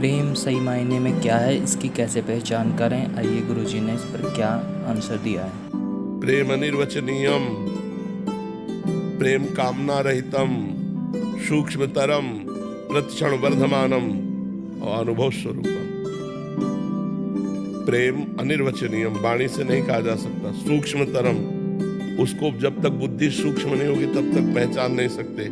प्रेम सही मायने में क्या है, इसकी कैसे पहचान करें? आइए गुरुजी ने इस पर क्या आंसर दिया है। प्रेम अनिर्वचनीयम, प्रेम कामना रहितम, सूक्ष्मतरम, प्रतिक्षण वर्धमानम और अनुभव स्वरूपम। प्रेम अनिर्वचनीयम, वाणी से नहीं कहा जा सकता। सूक्ष्मतरम, उसको जब तक बुद्धि सूक्ष्म नहीं होगी तब तक पहचान नहीं सकते।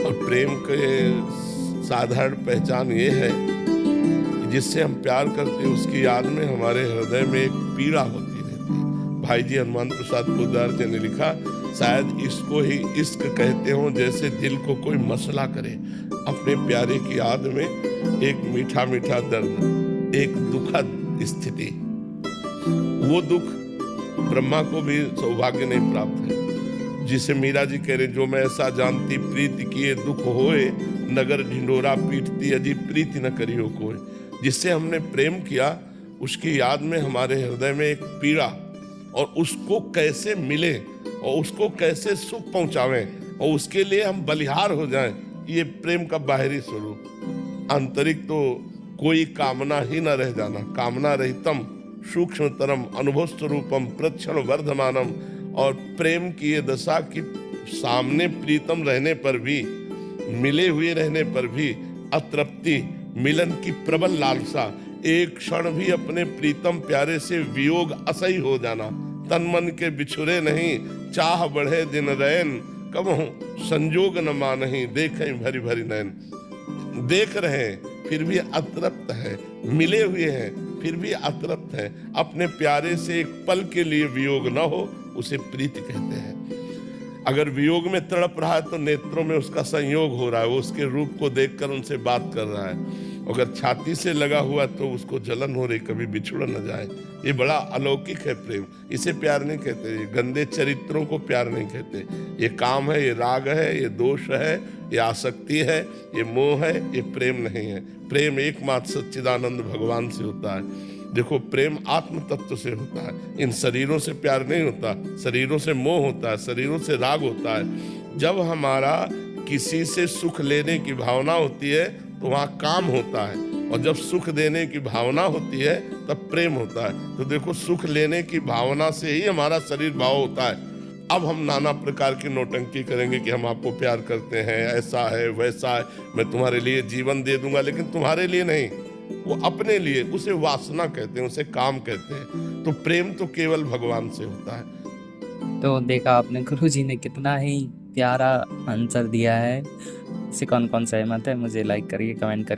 और प्रेम के साधारण पहचान ये है कि जिससे हम प्यार करते हैं उसकी याद में हमारे हृदय में एक पीड़ा होती रहती है। भाई जी हनुमान प्रसाद पोद्दार जी ने लिखा, शायद इसको ही इश्क कहते हो, जैसे दिल को कोई मसला करे, अपने प्यारे की याद में एक मीठा मीठा दर्द, एक दुखद स्थिति। वो दुख ब्रह्मा को भी सौभाग्य नहीं प्राप्त है। जिसे मीरा जी कह रहे, जो मैं ऐसा जानती प्रीति किए दुख होए, नगर ढिंडोरा पीटती अजीब प्रीति न करियो कोई। जिससे हमने प्रेम किया उसकी याद में हमारे हृदय में एक पीड़ा, और उसको कैसे मिले और उसको कैसे सुख पहुंचावें और उसके लिए हम बलिहार हो जाएं, ये प्रेम का बाहरी स्वरूप। आंतरिक तो कोई कामना ही न रह जाना। कामना रहितम, सूक्ष्मतरम, अनुभव स्वरूपम, प्रतिक्षण वर्धमानम। और प्रेम की ये दशा कि सामने प्रीतम रहने पर भी, मिले हुए रहने पर भी अतृप्ति, मिलन की प्रबल लालसा, एक क्षण भी अपने प्रीतम प्यारे से वियोग असही हो जाना, तन मन के बिछुरे नहीं, चाह बढ़े दिन रैन, कबहू संजोग न मानही, देखें भरी भरी नैन। देख रहे फिर भी अतृप्त है, मिले हुए हैं फिर भी अतृप्त है। अपने प्यारे से एक पल के लिए वियोग न हो उसे प्रीति कहते हैं। अगर वियोग में तड़प रहा है तो नेत्रों में उसका संयोग हो रहा है, वो उसके रूप को देखकर उनसे बात कर रहा है। अगर छाती से लगा हुआ तो उसको जलन हो रही, कभी बिछुड़ न जाए। ये बड़ा अलौकिक है प्रेम। इसे प्यार नहीं कहते, ये गंदे चरित्रों को प्यार नहीं कहते। ये काम है, ये राग है, ये दोष है, ये आसक्ति है, ये मोह है, ये प्रेम नहीं है। प्रेम एकमात्र सच्चिदानंद भगवान से होता है। देखो, प्रेम आत्म तत्व से होता है। इन शरीरों से प्यार नहीं होता, शरीरों से मोह होता है, शरीरों से राग होता है। जब हमारा किसी से सुख लेने की भावना होती है तो वहाँ काम होता है, और जब सुख देने की भावना होती है तब प्रेम होता है। तो देखो, सुख लेने की भावना से ही हमारा शरीर भाव होता है। अब हम नाना प्रकार की नौटंकी करेंगे कि हम आपको प्यार करते हैं, ऐसा है वैसा है, मैं तुम्हारे लिए जीवन दे दूंगा, लेकिन तुम्हारे लिए नहीं, वो अपने लिए। उसे वासना कहते हैं, उसे काम कहते हैं। तो प्रेम तो केवल भगवान से होता है। तो देखा आपने, गुरुजी ने कितना ही प्यारा आंसर दिया है। इससे कौन कौन सहमत है मुझे लाइक करिए, कमेंट करिए।